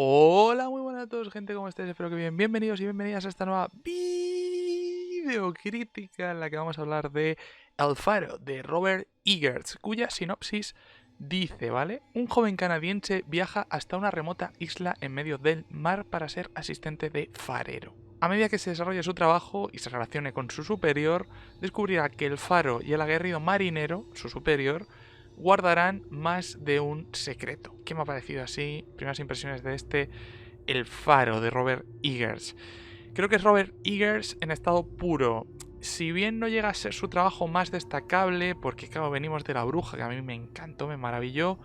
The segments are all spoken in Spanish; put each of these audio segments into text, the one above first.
Hola, muy buenas a todos, gente, ¿cómo estáis? Espero que bien. Bienvenidos y bienvenidas a esta nueva videocrítica en la que vamos a hablar de El Faro, de Robert Eggers, cuya sinopsis dice, ¿vale? Un joven canadiense viaja hasta una remota isla en medio del mar para ser asistente de farero. A medida que se desarrolle su trabajo y se relacione con su superior, descubrirá que el faro y el aguerrido marinero, su superior, guardarán más de un secreto. ¿Qué me ha parecido así? Primeras impresiones de El Faro, de Robert Eggers. Creo que es Robert Eggers en estado puro. Si bien no llega a ser su trabajo más destacable, porque claro, venimos de La Bruja, que a mí me encantó, me maravilló,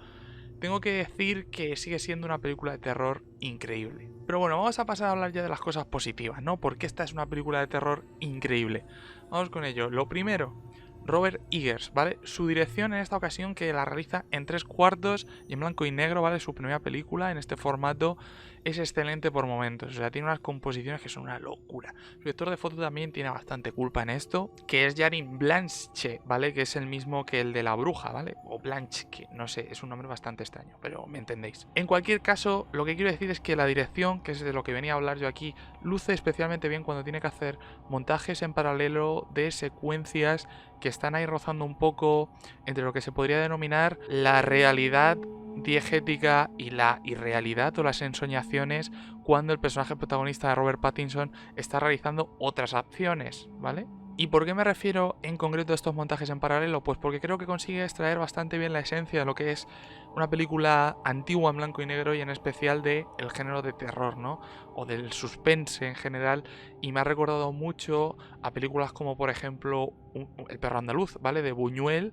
tengo que decir que sigue siendo una película de terror increíble. Pero bueno, vamos a pasar a hablar ya de las cosas positivas, ¿no? Porque esta es una película de terror increíble. Vamos con ello. Lo primero, Robert Eggers, ¿vale? Su dirección en esta ocasión, que la realiza en 3/4 y en blanco y negro, ¿vale? Su primera película en este formato, es excelente por momentos. O sea, tiene unas composiciones que son una locura. Su director de foto también tiene bastante culpa en esto, que es Jarin Blanche, ¿vale? Que es el mismo que el de La Bruja, ¿vale? O Blanche, que no sé, es un nombre bastante extraño, pero me entendéis. En cualquier caso, lo que quiero decir es que la dirección, que es de lo que venía a hablar yo aquí, luce especialmente bien cuando tiene que hacer montajes en paralelo de secuencias que están ahí rozando un poco entre lo que se podría denominar la realidad diegética y la irrealidad o las ensoñaciones cuando el personaje protagonista de Robert Pattinson está realizando otras acciones, ¿vale? ¿Y por qué me refiero en concreto a estos montajes en paralelo? Pues porque creo que consigue extraer bastante bien la esencia de lo que es una película antigua en blanco y negro y en especial de el género de terror, ¿no? O del suspense en general, y me ha recordado mucho a películas como por ejemplo El perro andaluz, ¿vale? De Buñuel,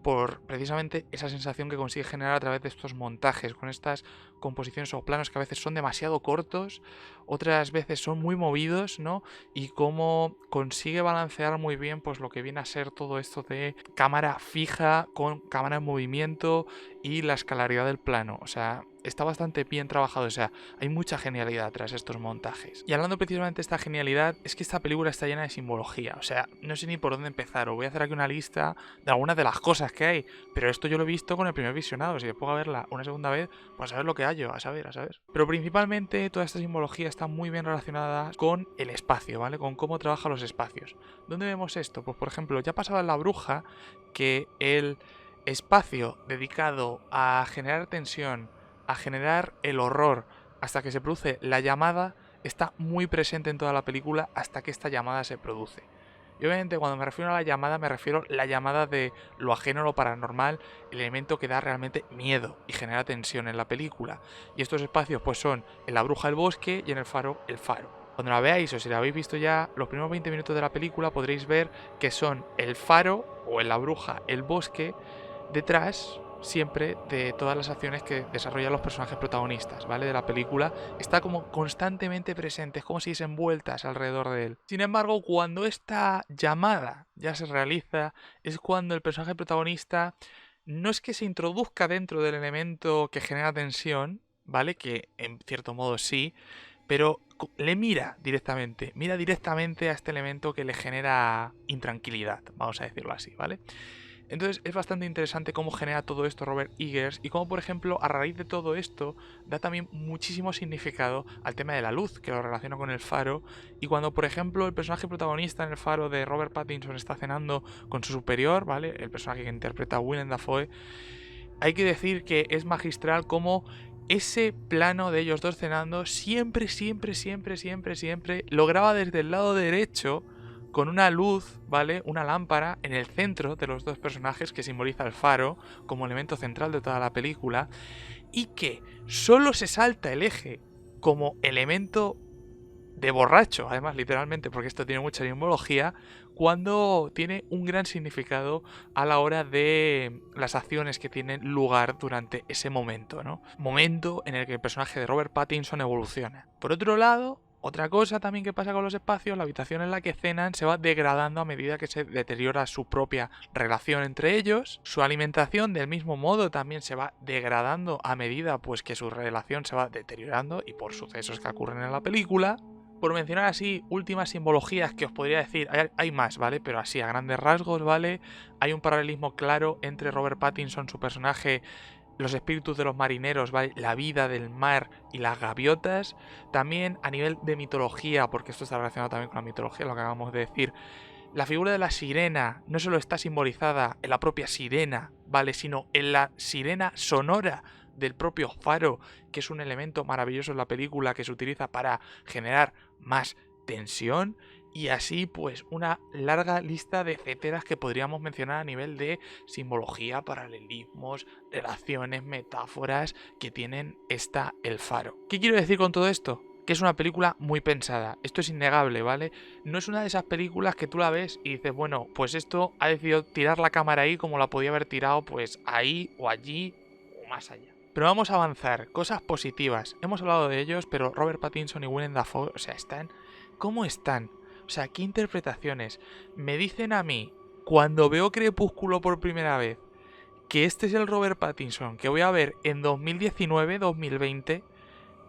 por precisamente esa sensación que consigue generar a través de estos montajes, con estas composiciones o planos que a veces son demasiado cortos, otras veces son muy movidos, ¿no? Y cómo consigue balancear muy bien pues lo que viene a ser todo esto de cámara fija con cámara en movimiento y la escalaridad del plano. O sea, está bastante bien trabajado, o sea, hay mucha genialidad tras estos montajes. Y hablando precisamente de esta genialidad, es que esta película está llena de simbología, o sea, no sé ni por dónde empezar, os voy a hacer aquí una lista de algunas de las cosas que hay, pero esto yo lo he visto con el primer visionado, si después a verla una segunda vez, pues a ver lo que hallo, a saber, a saber. Pero principalmente toda esta simbología está muy bien relacionada con el espacio, ¿vale? Con cómo trabaja los espacios. ¿Dónde vemos esto? Pues por ejemplo, ya pasaba en La Bruja que el espacio dedicado a generar tensión, a generar el horror hasta que se produce la llamada, está muy presente en toda la película hasta que esta llamada se produce. Y obviamente cuando me refiero a la llamada me refiero a la llamada de lo ajeno, lo paranormal, el elemento que da realmente miedo y genera tensión en la película. Y estos espacios pues son en La Bruja el bosque y en El Faro el faro. Cuando la veáis o si la habéis visto ya, los primeros 20 minutos de la película podréis ver que son el faro o en La Bruja el bosque detrás siempre de todas las acciones que desarrollan los personajes protagonistas, ¿vale? De la película, está como constantemente presente, es como si se envueltas alrededor de él. Sin embargo, cuando esta llamada ya se realiza, es cuando el personaje protagonista no es que se introduzca dentro del elemento que genera tensión, ¿vale? Que en cierto modo sí, pero le mira directamente a este elemento que le genera intranquilidad, vamos a decirlo así, ¿vale? Entonces es bastante interesante cómo genera todo esto Robert Eggers y cómo, por ejemplo, a raíz de todo esto, da también muchísimo significado al tema de la luz, que lo relaciona con el faro. Y cuando, por ejemplo, el personaje protagonista en el faro de Robert Pattinson está cenando con su superior, ¿vale? El personaje que interpreta a Willem Dafoe, hay que decir que es magistral como ese plano de ellos dos cenando siempre lo graba desde el lado derecho con una luz, ¿vale? Una lámpara en el centro de los dos personajes que simboliza el faro como elemento central de toda la película y que solo se salta el eje como elemento de borracho, además literalmente, porque esto tiene mucha simbología, cuando tiene un gran significado a la hora de las acciones que tienen lugar durante ese momento, ¿no? Momento en el que el personaje de Robert Pattinson evoluciona. Por otro lado, otra cosa también que pasa con los espacios, la habitación en la que cenan se va degradando a medida que se deteriora su propia relación entre ellos. Su alimentación del mismo modo también se va degradando a medida pues que su relación se va deteriorando y por sucesos que ocurren en la película. Por mencionar así últimas simbologías que os podría decir, hay más, ¿vale? Pero así a grandes rasgos, ¿vale? Hay un paralelismo claro entre Robert Pattinson, su personaje, los espíritus de los marineros, ¿vale? La vida del mar y las gaviotas. También a nivel de mitología, porque esto está relacionado también con la mitología, lo que acabamos de decir. La figura de la sirena no solo está simbolizada en la propia sirena, ¿vale? Sino en la sirena sonora del propio faro, que es un elemento maravilloso en la película que se utiliza para generar más tensión. Y así, pues, una larga lista de etcéteras que podríamos mencionar a nivel de simbología, paralelismos, relaciones, metáforas que tienen El Faro. ¿Qué quiero decir con todo esto? Que es una película muy pensada. Esto es innegable, ¿vale? No es una de esas películas que tú la ves y dices, bueno, pues esto ha decidido tirar la cámara ahí como la podía haber tirado pues ahí o allí o más allá. Pero vamos a avanzar. Cosas positivas. Hemos hablado de ellos, pero Robert Pattinson y Willem Dafoe, o sea, están... ¿Cómo están? O sea, ¿qué interpretaciones? Me dicen a mí, cuando veo Crepúsculo por primera vez, que este es el Robert Pattinson que voy a ver en 2019-2020,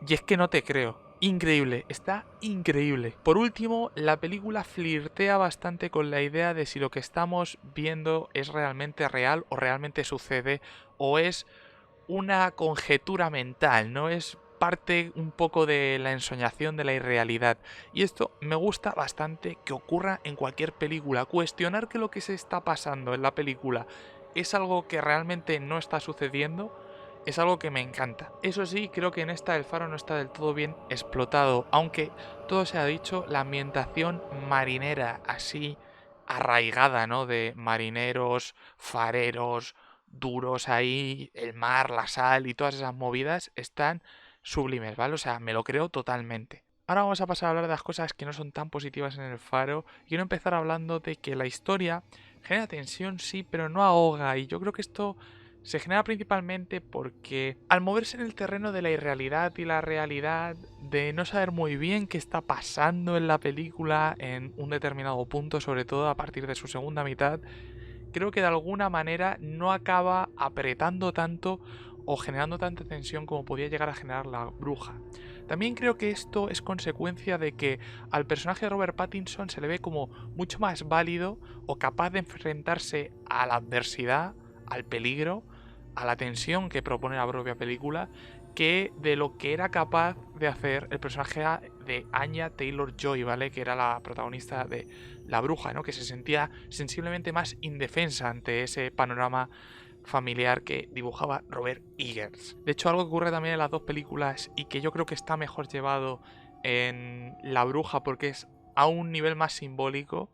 y es que no te creo. Increíble, está increíble. Por último, la película flirtea bastante con la idea de si lo que estamos viendo es realmente real o realmente sucede o es una conjetura mental, ¿no? Es parte un poco de la ensoñación de la irrealidad. Y esto me gusta bastante que ocurra en cualquier película. Cuestionar que lo que se está pasando en la película es algo que realmente no está sucediendo es algo que me encanta. Eso sí, creo que en esta El Faro no está del todo bien explotado, aunque todo se ha dicho, la ambientación marinera así arraigada, ¿no? De marineros, fareros, duros ahí, el mar, la sal y todas esas movidas están sublimes, ¿vale? O sea, me lo creo totalmente. Ahora vamos a pasar a hablar de las cosas que no son tan positivas en El Faro. Quiero empezar hablando de que la historia genera tensión, sí, pero no ahoga. Y yo creo que esto se genera principalmente porque al moverse en el terreno de la irrealidad y la realidad, de no saber muy bien qué está pasando en la película en un determinado punto, sobre todo a partir de su segunda mitad, creo que de alguna manera no acaba apretando tanto o generando tanta tensión como podía llegar a generar la bruja. También creo que esto es consecuencia de que al personaje de Robert Pattinson se le ve como mucho más válido o capaz de enfrentarse a la adversidad, al peligro, a la tensión que propone la propia película, que de lo que era capaz de hacer el personaje de Anya Taylor-Joy, ¿vale? Que era la protagonista de La Bruja, ¿no? Que se sentía sensiblemente más indefensa ante ese panorama familiar que dibujaba Robert Eggers. De hecho, algo que ocurre también en las dos películas y que yo creo que está mejor llevado en La Bruja porque es a un nivel más simbólico,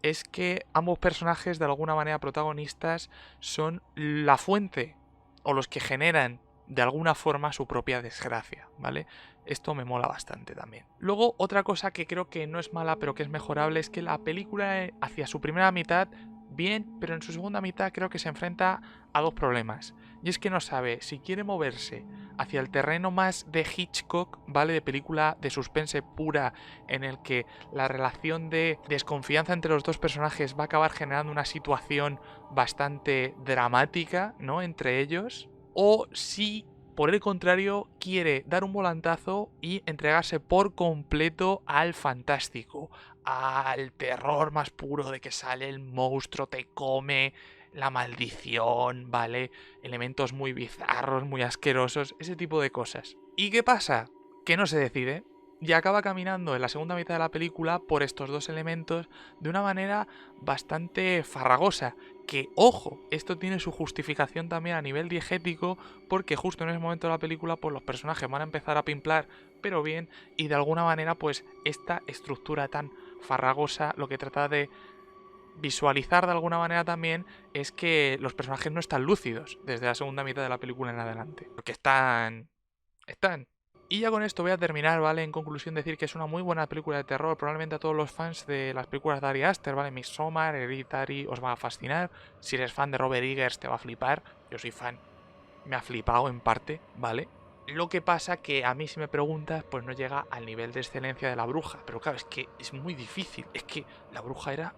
es que ambos personajes, de alguna manera protagonistas, son la fuente o los que generan de alguna forma su propia desgracia, ¿vale? Esto me mola bastante también. Luego, otra cosa que creo que no es mala, pero que es mejorable, es que la película hacia su primera mitad, bien, pero en su segunda mitad creo que se enfrenta a dos problemas. Y es que no sabe si quiere moverse hacia el terreno más de Hitchcock, ¿vale? De película de suspense pura, en el que la relación de desconfianza entre los dos personajes va a acabar generando una situación bastante dramática, ¿no? Entre ellos. O si, por el contrario, quiere dar un volantazo y entregarse por completo al fantástico, al terror más puro de que sale el monstruo, te come, la maldición, ¿vale? Elementos muy bizarros, muy asquerosos, ese tipo de cosas. ¿Y qué pasa? Que no se decide y acaba caminando en la segunda mitad de la película por estos dos elementos de una manera bastante farragosa. Que, ojo, esto tiene su justificación también a nivel diegético, porque justo en ese momento de la película pues los personajes van a empezar a pimplar, pero bien, y de alguna manera pues esta estructura tan farragosa lo que trata de visualizar de alguna manera también es que los personajes no están lúcidos desde la segunda mitad de la película en adelante, porque están... Y ya con esto voy a terminar, ¿vale? En conclusión, decir que es una muy buena película de terror. Probablemente a todos los fans de las películas de Ari Aster, ¿vale? Midsommar, Hereditary, os va a fascinar. Si eres fan de Robert Eggers, te va a flipar. Yo soy fan. Me ha flipado en parte, ¿vale? Lo que pasa que a mí, si me preguntas, pues no llega al nivel de excelencia de La Bruja. Pero claro, es que es muy difícil. Es que La Bruja era...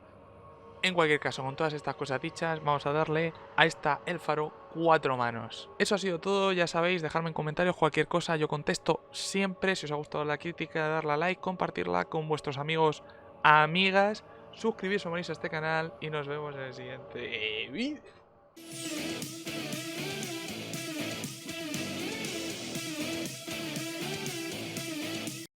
En cualquier caso, con todas estas cosas dichas, vamos a darle a esta El Faro 4 manos. Eso ha sido todo, ya sabéis, dejadme en comentarios cualquier cosa, yo contesto siempre. Si os ha gustado la crítica, darle a like, compartirla con vuestros amigos, amigas, suscribiros o morirse a este canal y nos vemos en el siguiente vídeo.